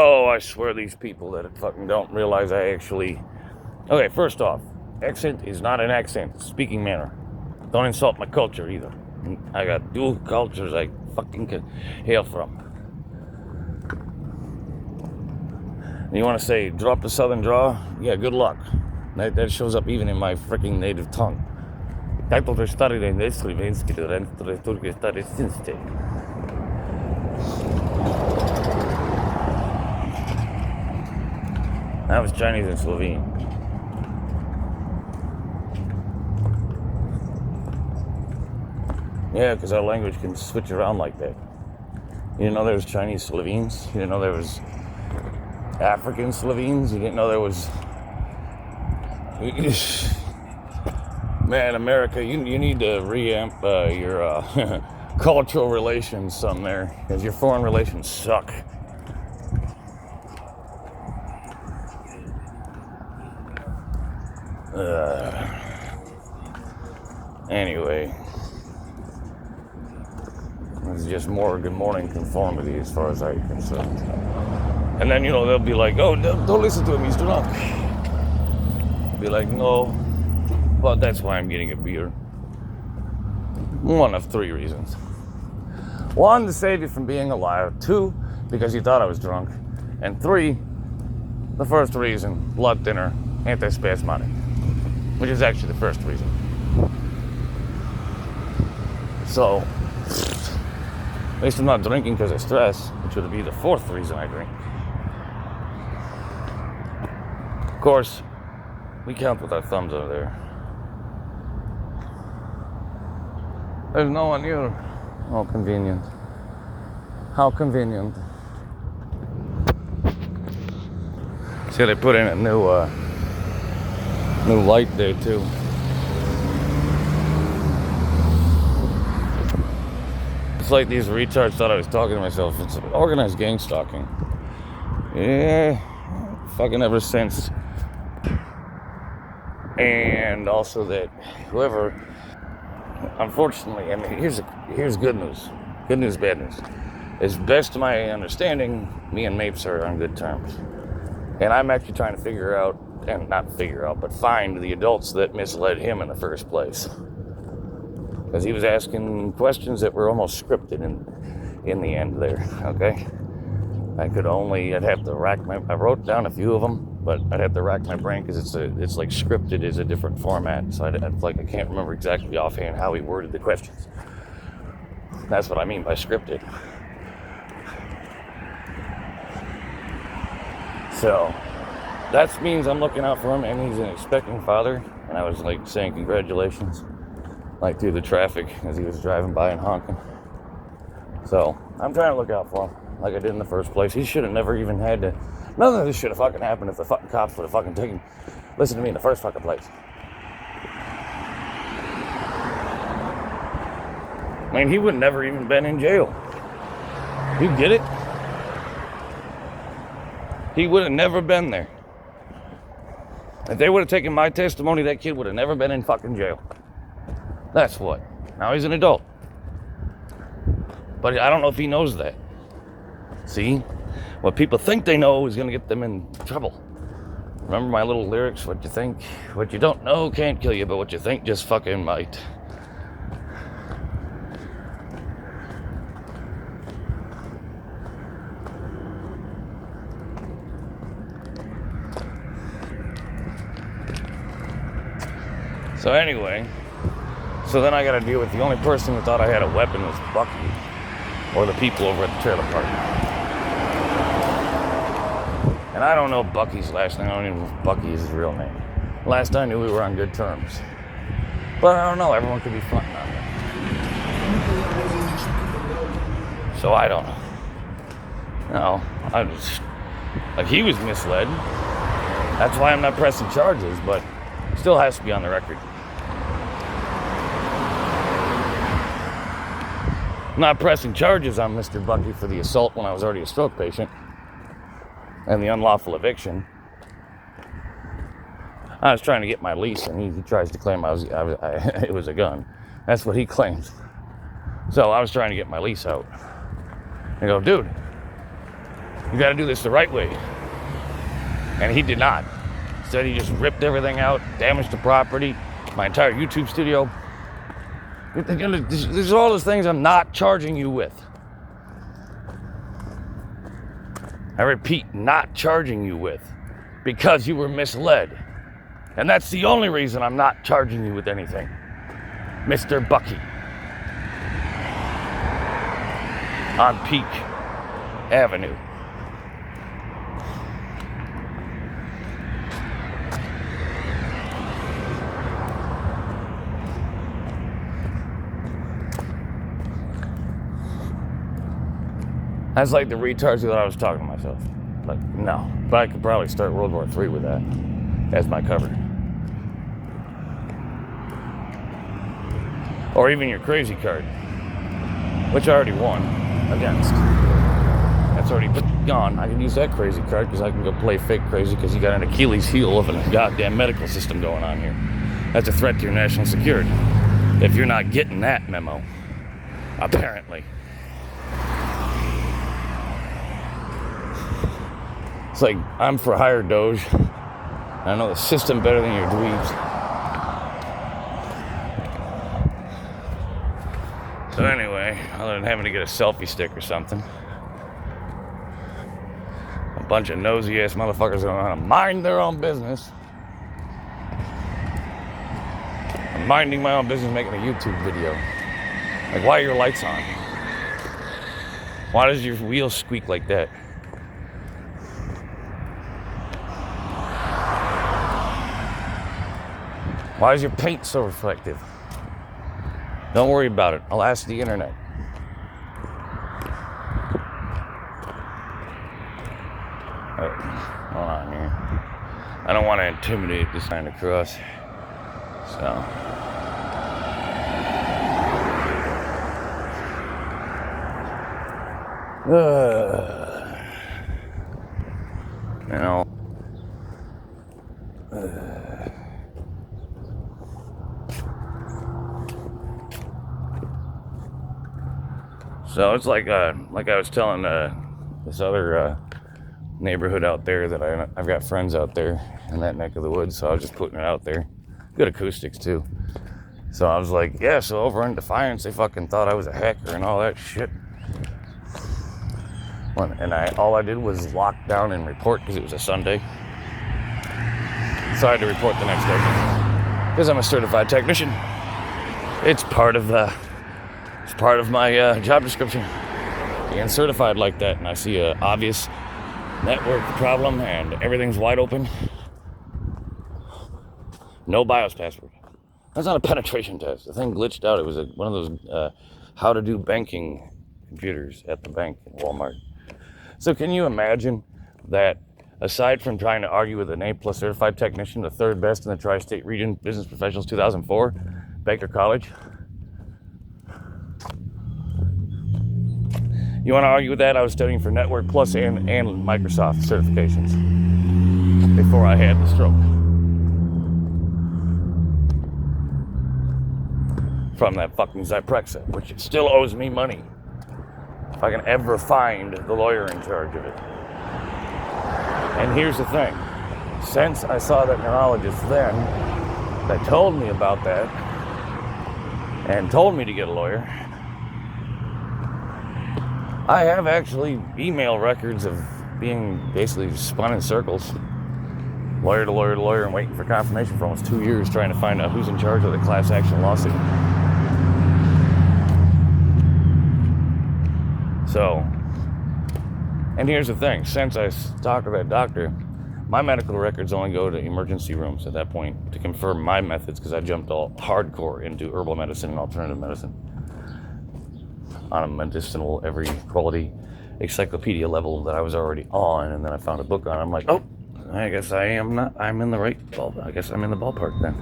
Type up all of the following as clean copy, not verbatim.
Oh, I swear these people that fucking don't realize I actually... Okay, first off, accent is not an accent. It's a speaking manner. Don't insult my culture either. I got dual cultures I fucking can hail from. You want to say, drop the southern draw? Yeah, good luck. That shows up even in my freaking native tongue. That was Chinese and Slovene. Yeah, because our language can switch around like that. You didn't know there was Chinese Slovenes? You didn't know there was African Slovenes? You didn't know there was... Man, America, you need to reamp your cultural relations some there, because your foreign relations suck. Anyway, it's just more good morning conformity as far as I'm concerned. And then, they'll be like, oh, don't listen to him, he's drunk. Be like, no. Well, that's why I'm getting a beer. One of 3 reasons. 1, to save you from being a liar. 2, because you thought I was drunk. And 3, the first reason, blood thinner, antispasmodic. Which is actually the first reason. So, at least I'm not drinking because of stress, which would be the 4th reason I drink. Of course, we count with our thumbs over there. There's no one here. Oh, convenient. How convenient. See, they put in a new light there too. It's like these retards thought I was talking to myself. It's organized gang stalking. Yeah, fucking ever since. And also that whoever, unfortunately, I mean, here's good news. Good news, bad news. As best to my understanding, me and Mapes are on good terms. And I'm actually trying to find the adults that misled him in the first place. Because he was asking questions that were almost scripted in the end there, okay? I wrote down a few of them, but I'd have to rack my brain because it's like scripted is a different format. So I can't remember exactly offhand how he worded the questions. That's what I mean by scripted. So that means I'm looking out for him, and he's an expecting father. And I was like saying congratulations, like through the traffic as he was driving by and honking. So I'm trying to look out for him, like I did in the first place. He should have never even had to. None of this should have fucking happened if the fucking cops would have fucking listened to me in the first fucking place. I mean, he would have never even been in jail. You get it? He would have never been there. If they would have taken my testimony, that kid would have never been in fucking jail. That's what. Now he's an adult. But I don't know if he knows that. See? What people think they know is going to get them in trouble. Remember my little lyrics? What you think, what you don't know can't kill you, but what you think just fucking might. So anyway, then I got to deal with the only person who thought I had a weapon was Bucky, or the people over at the trailer park. And I don't know Bucky's last name. I don't even know if Bucky is his real name. Last I knew, we were on good terms. But I don't know. Everyone could be fronting on me. So I don't know. No, I just... Like, he was misled. That's why I'm not pressing charges, but still has to be on the record. I'm not pressing charges on Mr. Bucky for the assault when I was already a stroke patient. And the unlawful eviction. I was trying to get my lease, and he tries to claim it was a gun. That's what he claims. So I was trying to get my lease out. I go, dude, You got to do this the right way. And he did not. Instead, he just ripped everything out, damaged the property, my entire YouTube studio. These are all those things I'm not charging you with. I repeat, not charging you with, because you were misled. And that's the only reason I'm not charging you with anything, Mr. Bucky. On Peak Avenue. That's like the retards who thought I was talking to myself. Like, no. But I could probably start World War III with that as my cover. Or even your crazy card, which I already won against. That's already gone. I can use that crazy card because I can go play fake crazy because you got an Achilles heel of a goddamn medical system going on here. That's a threat to your national security. If you're not getting that memo, apparently. It's like, I'm for hire, Doge. I know the system better than your dweebs. So anyway, other than having to get a selfie stick or something, a bunch of nosy ass motherfuckers don't know how to mind their own business. I'm minding my own business making a YouTube video. Like, why are your lights on? Why does your wheel squeak like that? Why is your paint so reflective? Don't worry about it. I'll ask the internet. Hold on here. I don't want to intimidate this sign across. So. You know. So it's like I was telling this other neighborhood out there that I've got friends out there in that neck of the woods, so I was just putting it out there. Good acoustics too. So I was like, yeah, so over in Defiance, they fucking thought I was a hacker and all that shit. And all I did was lock down and report because it was a Sunday. So I had to report the next day because I'm a certified technician. It's part of my job description, being certified like that. And I see a obvious network problem and everything's wide open. No BIOS password. That's not a penetration test. The thing glitched out. It was one of those how to do banking computers at the bank in Walmart. So can you imagine that aside from trying to argue with an A+ certified technician, the third best in the Tri-State Region Business Professionals 2004, Baker College? You want to argue with that? I was studying for Network Plus and Microsoft certifications before I had the stroke. From that fucking Zyprexa, which still owes me money. If I can ever find the lawyer in charge of it. And here's the thing. Since I saw that neurologist then, that told me about that, and told me to get a lawyer, I have actually email records of being basically spun in circles, lawyer to lawyer to lawyer, and waiting for confirmation for almost 2 years, trying to find out who's in charge of the class action lawsuit. So, and here's the thing, since I talked to that doctor, my medical records only go to emergency rooms at that point to confirm my methods, because I jumped all hardcore into herbal medicine and alternative medicine on a medicinal, every quality encyclopedia level that I was already on, and then I found a book on it. I'm like, oh, I guess I'm in the right ballpark. I guess I'm in the ballpark then.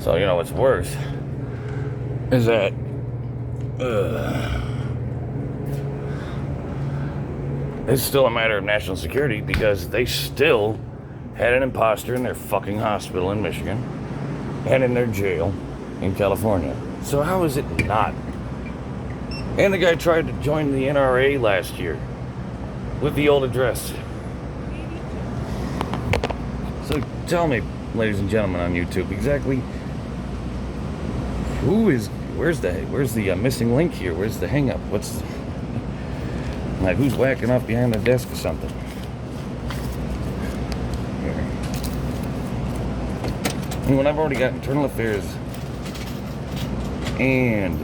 So, you know what's worse is that it's still a matter of national security, because they still had an imposter in their fucking hospital in Michigan and in their jail in California. So how is it not? And the guy tried to join the NRA last year with the old address. So tell me, ladies and gentlemen on YouTube, exactly where's the missing link here? Where's the hang up? Like who's whacking off behind the desk or something? Here. And when I've already got internal affairs and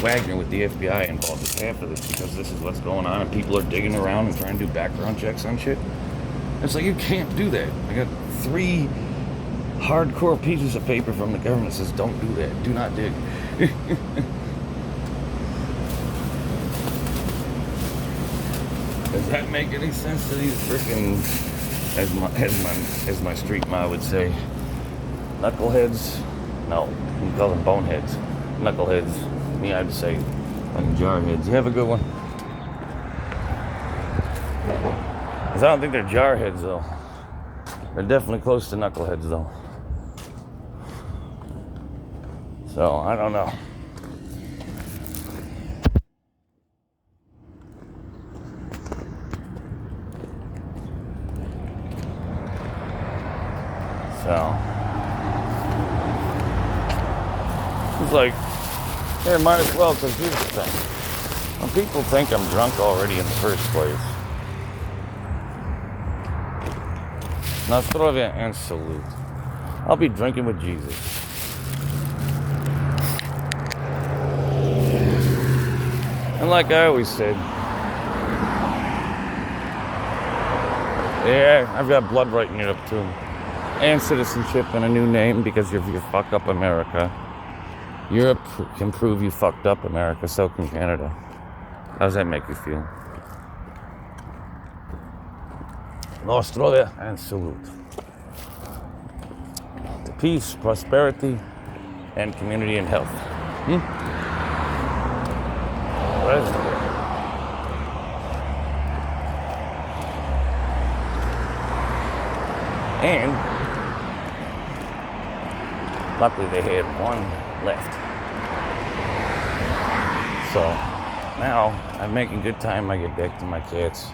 Wagner with the FBI involved with half of this because this is what's going on and people are digging around and trying to do background checks on shit. It's like, you can't do that. I got 3 hardcore pieces of paper from the government that says don't do that. Do not dig. Does that make any sense to these freaking, as my street ma would say, knuckleheads? No, you can call them boneheads. Knuckleheads. Me, I'd say jarheads. You have a good one. Because I don't think they're jarheads, though. They're definitely close to knuckleheads, though. So, I don't know. So, it's like, yeah, might as well, because here's the thing. When people think I'm drunk already in the first place, Nostrovia and salute. I'll be drinking with Jesus. And like I always said, yeah, I've got blood writing it up too. And citizenship and a new name because if you fuck up America, Europe can prove you fucked up America, so can Canada. How does that make you feel? Nostrovia and salute. To peace, prosperity, and community and health. And luckily they had one left. So now I'm making good time. I get back to my cats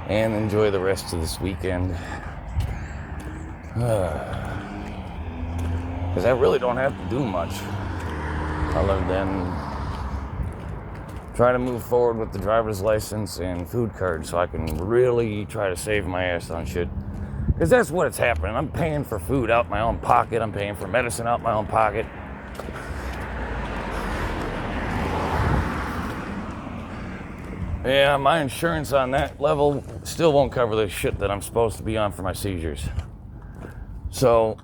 and enjoy the rest of this weekend. Because I really don't have to do much other than try to move forward with the driver's license and food card so I can really try to save my ass on shit. Because that's what's happening. I'm paying for food out my own pocket. I'm paying for medicine out my own pocket. Yeah, my insurance on that level still won't cover the shit that I'm supposed to be on for my seizures. So,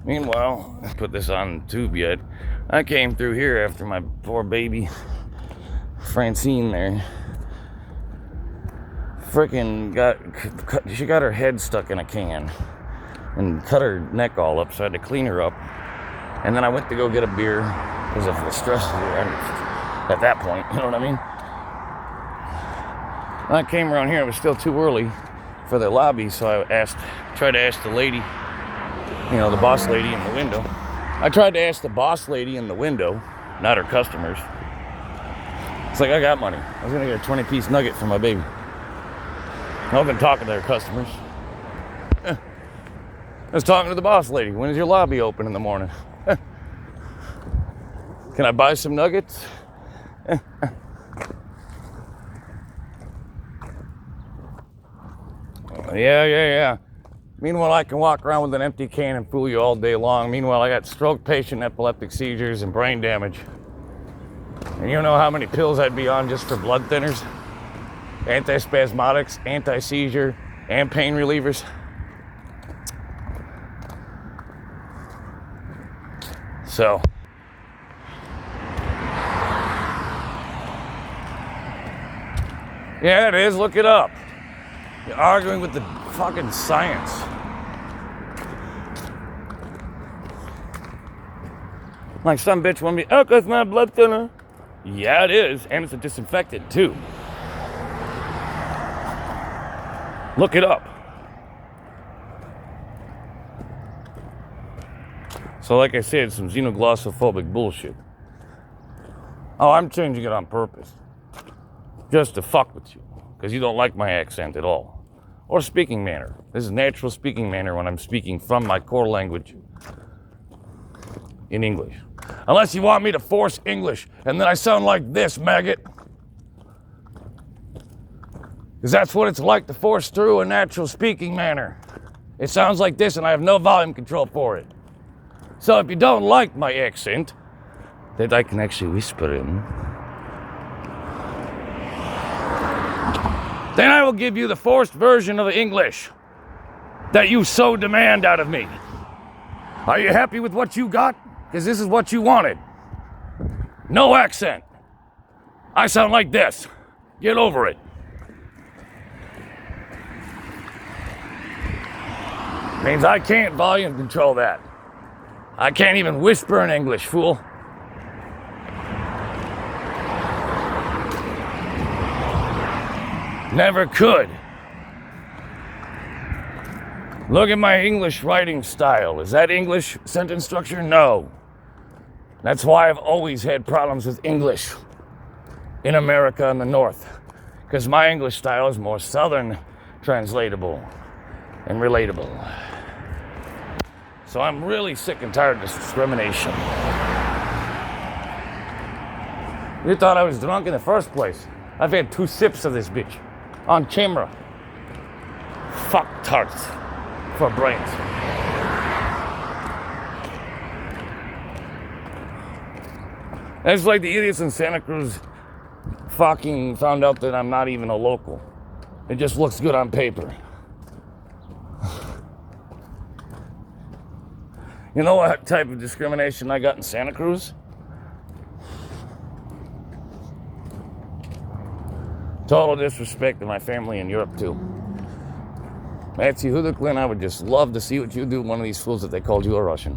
meanwhile, I put this on tube yet. I came through here after my poor baby Francine there freaking she got her head stuck in a can and cut her neck all up, so I had to clean her up. And then I went to go get a beer because of the stress at that point, you know what I mean? When I came around here, it was still too early for the lobby, so I tried to ask the lady, you know, the boss lady in the window. I tried to ask the boss lady in the window, not her customers. It's like, I got money. I was going to get a 20-piece nugget for my baby. I've been talking to their customers. I was talking to the boss lady. When is your lobby open in the morning? Can I buy some nuggets? Yeah. Meanwhile, I can walk around with an empty can and fool you all day long. Meanwhile, I got stroke patient, epileptic seizures, and brain damage. And you know how many pills I'd be on just for blood thinners? Antispasmodics, anti-seizure, and pain relievers. So, yeah, it is. Look it up. You're arguing with the fucking science. Like some bitch want me, oh, that's not a blood thinner. Yeah, it is, and it's a disinfectant too. Look it up. So like I said, some xenoglossophobic bullshit. Oh, I'm changing it on purpose. Just to fuck with you. Because you don't like my accent at all. Or speaking manner. This is natural speaking manner when I'm speaking from my core language in English. Unless you want me to force English and then I sound like this, maggot. Because that's what it's like to force through a natural speaking manner. It sounds like this and I have no volume control for it. So if you don't like my accent, that I can actually whisper in, then I will give you the forced version of the English that you so demand out of me. Are you happy with what you got? Because this is what you wanted. No accent. I sound like this. Get over it. Means I can't volume control that. I can't even whisper in English, fool. Never could. Look at my English writing style. Is that English sentence structure? No. That's why I've always had problems with English in America and the North. Because my English style is more Southern translatable and relatable. So I'm really sick and tired of this discrimination. You thought I was drunk in the first place. I've had 2 sips of this bitch. On camera. Fuck tarts for brains. It's like the idiots in Santa Cruz fucking found out that I'm not even a local. It just looks good on paper. You know what type of discrimination I got in Santa Cruz? Total disrespect to my family in Europe, too. Matthew Hudiklin, I would just love to see what you do with one of these fools that they called you a Russian.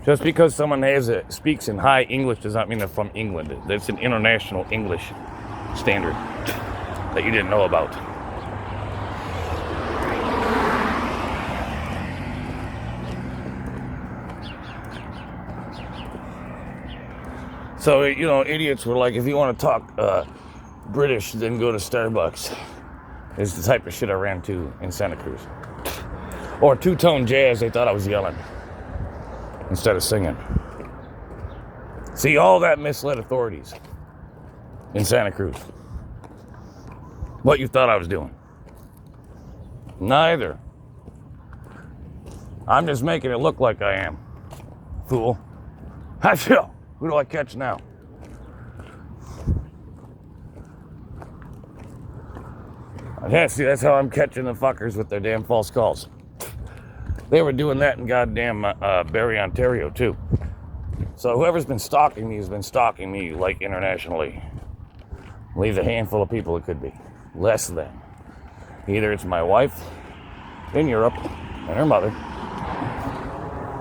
Just because someone speaks in high English does not mean they're from England. That's an international English standard that you didn't know about. So, you know, idiots were like, if you want to talk British, then go to Starbucks. Is the type of shit I ran to in Santa Cruz. Or two-tone jazz, they thought I was yelling instead of singing. See, all that misled authorities in Santa Cruz. What you thought I was doing. Neither. I'm just making it look like I am. Fool. I feel. Who do I catch now? Yeah, see, that's how I'm catching the fuckers with their damn false calls. They were doing that in goddamn Barrie, Ontario, too. So whoever's been stalking me has been stalking me, like, internationally. Leaves a handful of people it could be. Less than. Either it's my wife in Europe and her mother.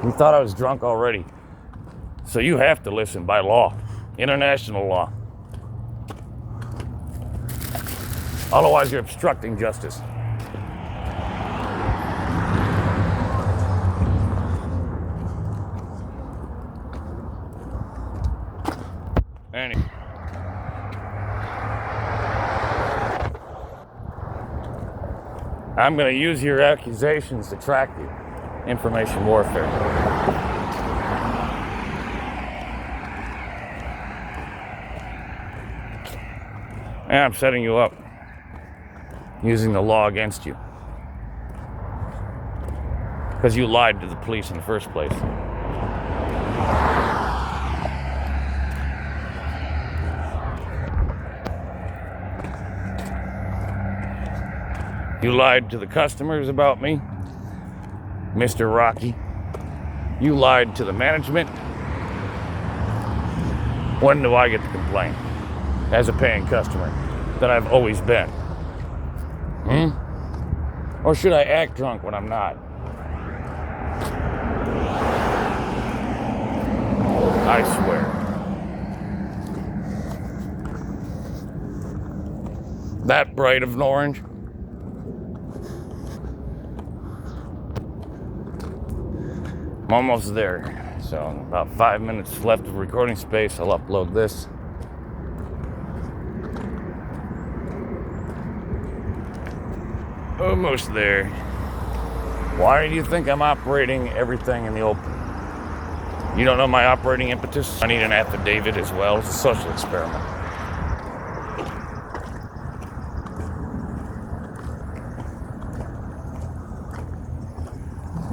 You thought I was drunk already. So you have to listen by law, international law. Otherwise, you're obstructing justice. Anyway. I'm going to use your accusations to track you. Information warfare. And I'm setting you up using the law against you because you lied to the police in the first place. You lied to the customers about me, Mr. Rocky. You lied to the management. When do I get to complain? As a paying customer that I've always been. Or should I act drunk when I'm not? I swear. that bright of an orange. I'm almost there. So about 5 minutes left of recording space. I'll upload this. Almost there. Why do you think I'm operating everything in the open? You don't know my operating impetus? I need an affidavit as well. It's a social experiment.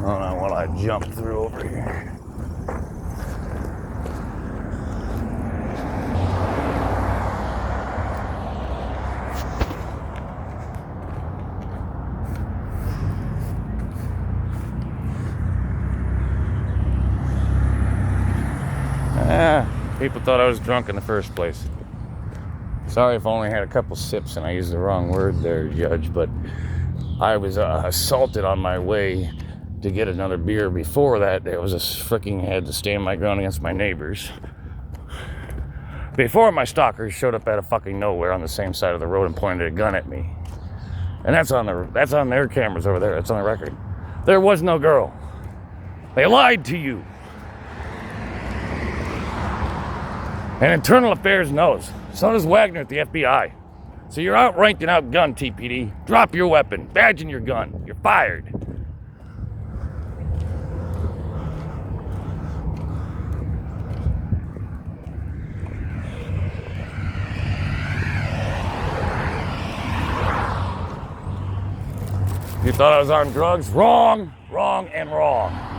Hold on while I jump through over here. People thought I was drunk in the first place. Sorry if I only had a couple sips and I used the wrong word there, Judge, but I was assaulted on my way to get another beer. Before that, I was had to stand my ground against my neighbors. Before my stalkers showed up out of fucking nowhere on the same side of the road and pointed a gun at me. And that's on their cameras over there. It's on the record. There was no girl. They lied to you. And Internal Affairs knows. So does Wagner at the FBI. So you're outranked and outgunned, TPD. Drop your weapon. Badge in your gun. You're fired. You thought I was on drugs? Wrong, wrong, and wrong.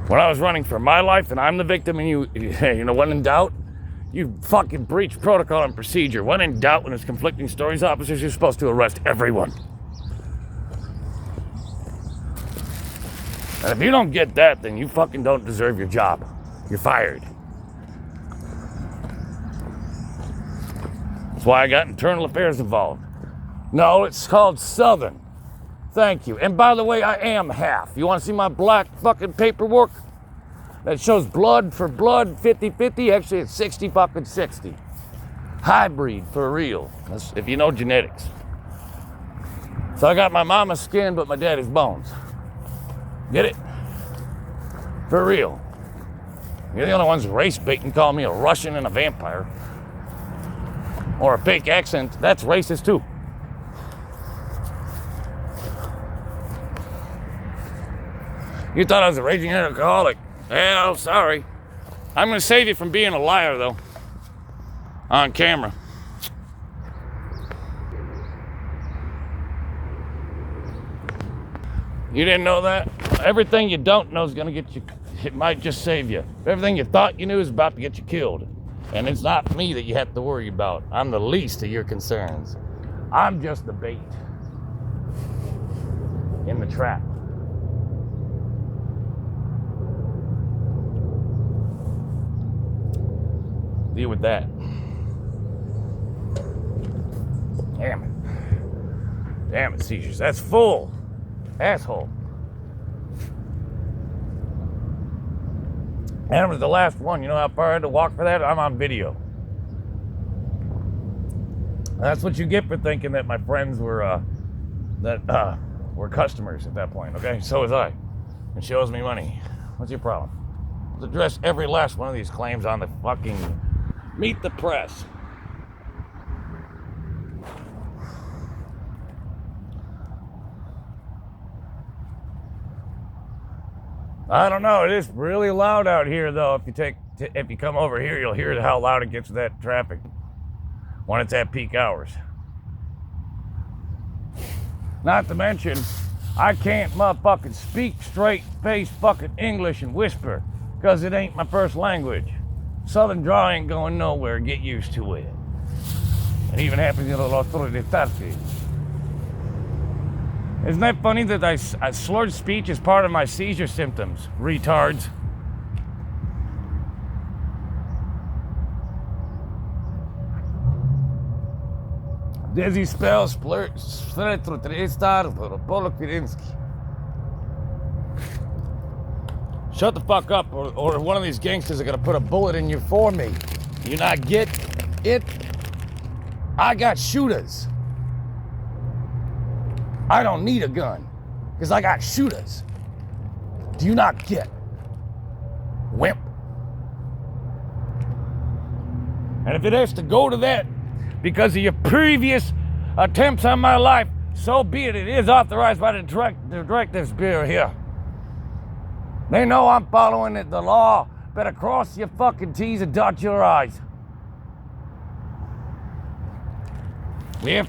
When I was running for my life and I'm the victim and when in doubt, you fucking breach protocol and procedure. When in doubt, when there's conflicting stories, officers, you're supposed to arrest everyone. And if you don't get that, then you fucking don't deserve your job. You're fired. That's why I got Internal Affairs involved. No, it's called Southern. Thank you. And by the way, I am half. You want to see my black fucking paperwork? That shows blood for blood, 50-50. Actually, it's 60-60. Hybrid, for real. That's, if you know genetics. So I got my mama's skin, but my daddy's bones. Get it? For real. You're the only ones race baiting, call me a Russian and a vampire. Or a fake accent. That's racist too. You thought I was a raging alcoholic. Yeah, oh, sorry. I'm going to save you from being a liar, though. On camera. You didn't know that? Everything you don't know is going to get you, it might just save you. Everything you thought you knew is about to get you killed. And it's not me that you have to worry about. I'm the least of your concerns. I'm just the bait in the trap. Deal with that. Damn it. Damn it, seizures. That's full. Asshole. That was the last one. You know how far I had to walk for that? I'm on video. That's what you get for thinking that my friends were were customers at that point, okay? So was I. And she owes me money. What's your problem? Let's address every last one of these claims on the fucking Meet the Press. I don't know. It is really loud out here, though. If you come over here, you'll hear how loud it gets with that traffic when it's at peak hours. Not to mention, I can't motherfucking speak straight-faced fucking English and whisper because it ain't my first language. Southern drawl ain't going nowhere. Get used to it. It even happens in Los Torres. Isn't that funny that I slurred speech is part of my seizure symptoms, retards? Dizzy spell, splurt, Shut the fuck up, or one of these gangsters are gonna put a bullet in you for me. You not get it? I got shooters. I don't need a gun because I got shooters. Do you not get? Wimp. And if it has to go to that because of your previous attempts on my life, so be it. It is authorized by the Directives Bureau here. They know I'm following the law. Better cross your fucking T's and dot your I's. We have